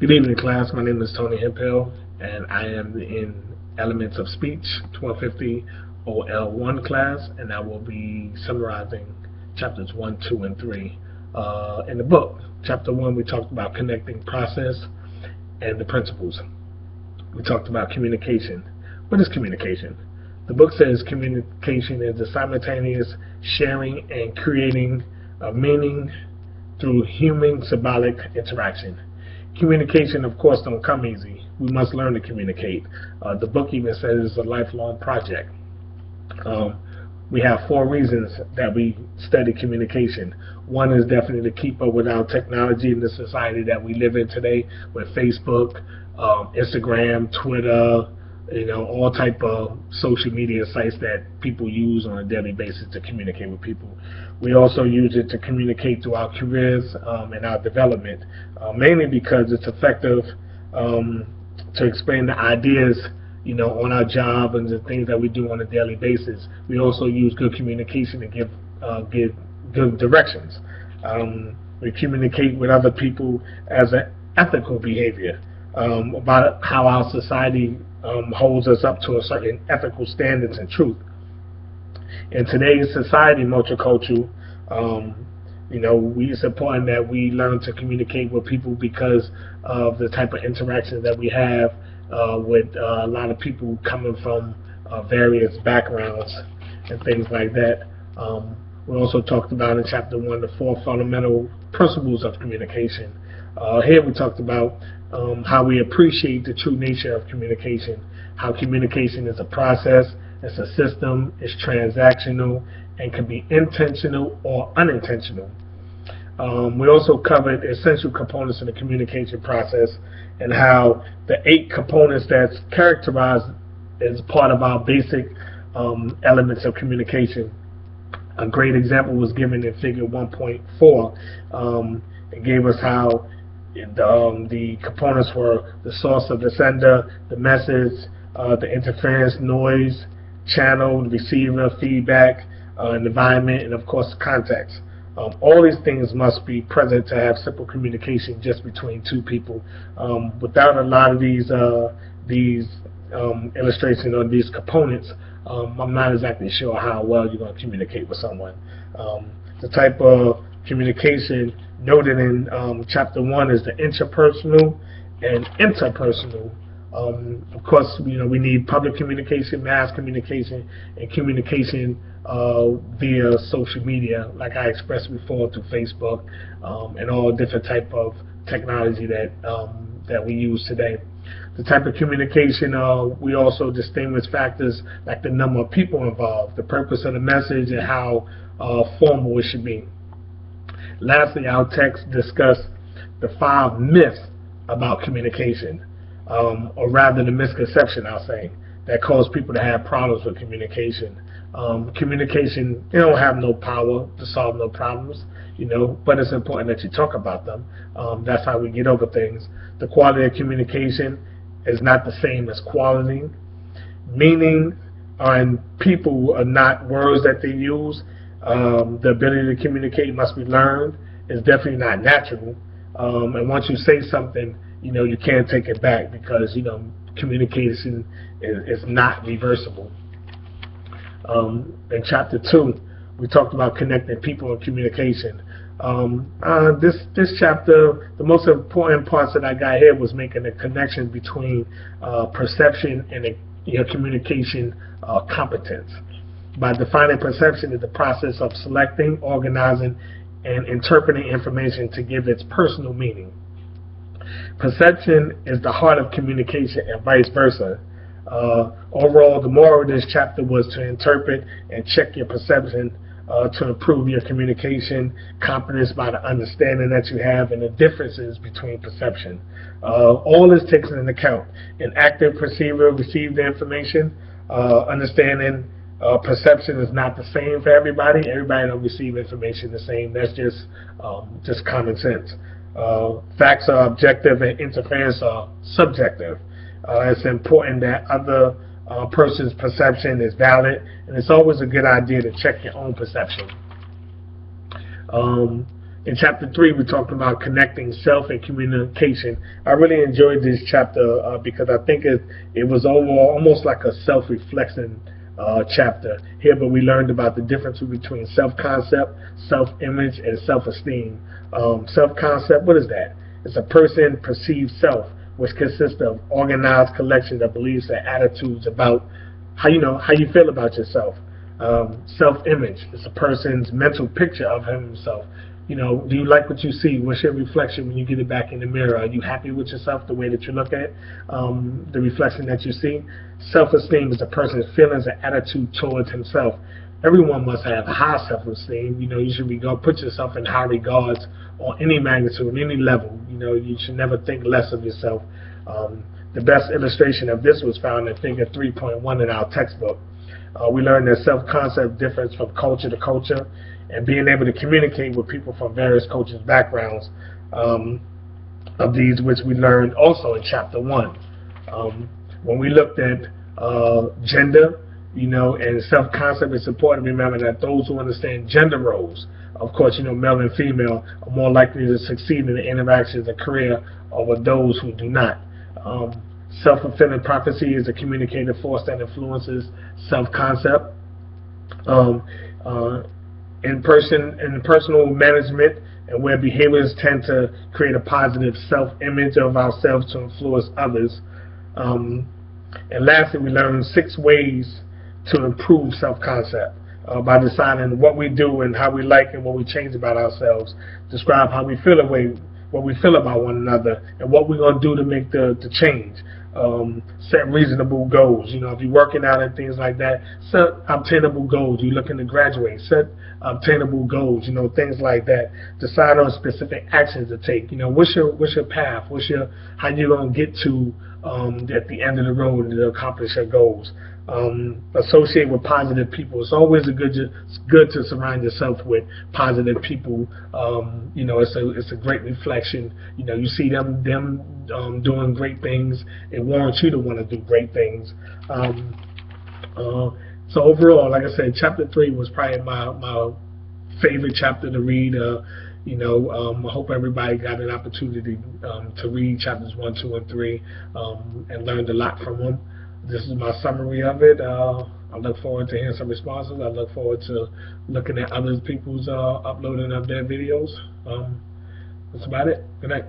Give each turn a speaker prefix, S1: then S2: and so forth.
S1: Good evening, class. My name is Tony Hemphill, and I am in Elements of Speech 1250 OL1 class, and I will be summarizing chapters 1, 2, and 3 in the book. Chapter 1, we talked about connecting process and the principles. We talked about communication. What is communication? The book says communication is the simultaneous sharing and creating of meaning through human symbolic interaction. Communication, of course, don't come easy. We must learn to communicate. The book even says it's a lifelong project. We have 4 reasons that we study communication. One is definitely to keep up with our technology in the society that we live in today, with Facebook, Instagram, Twitter, all type of social media sites that people use on a daily basis to communicate with people. We also use it to communicate through our careers and our development, mainly because it's effective to explain the ideas, on our job and the things that we do on a daily basis. We also use good communication to give good directions. We communicate with other people as an ethical behavior about how our society holds us up to a certain ethical standards and truth. In today's society, multicultural, it's important that we learn to communicate with people because of the type of interactions that we have with a lot of people coming from various backgrounds and things like that. We also talked about in chapter 1 the 4 fundamental principles of communication. Here we talked about how we appreciate the true nature of communication, how communication is a process, it's a system, it's transactional, and can be intentional or unintentional. We also covered essential components of the communication process and how the 8 components that's characterized as part of our basic elements of communication. A great example was given in figure 1.4. It gave us how the components were the source of the sender, the message, the interference, noise, channel, the receiver, feedback, environment, and of course context. All these things must be present to have simple communication just between 2 people. Without a lot of these illustrations or these components, I'm not exactly sure how well you're going to communicate with someone. The type of communication noted in chapter 1 is the interpersonal and interpersonal. Of course, we need public communication, mass communication, and communication via social media, like I expressed before, through Facebook and all different type of technology that we use today. The type of communication, we also distinguish factors like the number of people involved, the purpose of the message, and how formal it should be. Lastly, our text discussed the 5 myths about communication, or rather the misconception, I'll say, that cause people to have problems with communication. Communication, they don't have no power to solve no problems, but it's important that you talk about them. That's how we get over things. The quality of communication is not the same as quality. Meaning and people are not words that they use. The ability to communicate must be learned. It's definitely not natural. And once you say something, you can't take it back because, communication is not reversible. In chapter 2, we talked about connecting people and communication. This chapter, the most important parts that I got here was making a connection between perception and communication competence. By defining perception as the process of selecting, organizing, and interpreting information to give its personal meaning. Perception is the heart of communication and vice versa. Overall, the moral of this chapter was to interpret and check your perception to improve your communication competence by the understanding that you have and the differences between perception. All this takes into account. An active perceiver receives the information. Understanding perception is not the same for everybody. Everybody don't receive information the same. That's just common sense. Facts are objective and interference are subjective. It's important that other person's perception is valid, and it's always a good idea to check your own perception. In chapter 3, we talked about connecting self and communication. I really enjoyed this chapter because I think it was overall almost like a self-reflection chapter here, but we learned about the difference between self-concept, self-image, and self-esteem. Self-concept, what is that? It's a person perceived self, which consists of organized collection of beliefs and attitudes about how you feel about yourself. Self-image is a person's mental picture of himself. Do you like what you see? What's your reflection when you get it back in the mirror? Are you happy with yourself, the way that you look at the reflection that you see? Self-esteem is a person's feelings and attitude towards himself. Everyone must have high self-esteem. You should put yourself in high regards on any magnitude, on any level. You should never think less of yourself. The best illustration of this was found in Figure 3.1 in our textbook. We learned that self-concept differs from culture to culture, and being able to communicate with people from various cultures' backgrounds of these, which we learned also in chapter 1. When we looked at gender, and self-concept, it's important to remember that those who understand gender roles, of course, male and female, are more likely to succeed in the interactions and career over those who do not. Self-fulfilling prophecy is a communicative force that influences self-concept. In personal management, and where behaviors tend to create a positive self-image of ourselves to influence others. And lastly, we learned 6 ways to improve self-concept by deciding what we do and how we like and what we change about ourselves. Describe how we feel what we feel about one another, and what we're going to do to make the change. Set reasonable goals. If you're working out and things like that, set obtainable goals. You're looking to graduate, set obtainable goals. Things like that. Decide on specific actions to take. What's your path? How you gonna get to at the end of the road to accomplish your goals? Associate with positive people. It's always good to surround yourself with positive people. It's a great reflection. You see them doing great things. It warrants you to want to do great things. So overall, like I said, chapter 3 was probably my favorite chapter to read. I hope everybody got an opportunity to read chapters 1, 2, and 3 and learned a lot from them. This is my summary of it. I look forward to hearing some responses. I look forward to looking at other people's uploading of their videos. That's about it. Good night.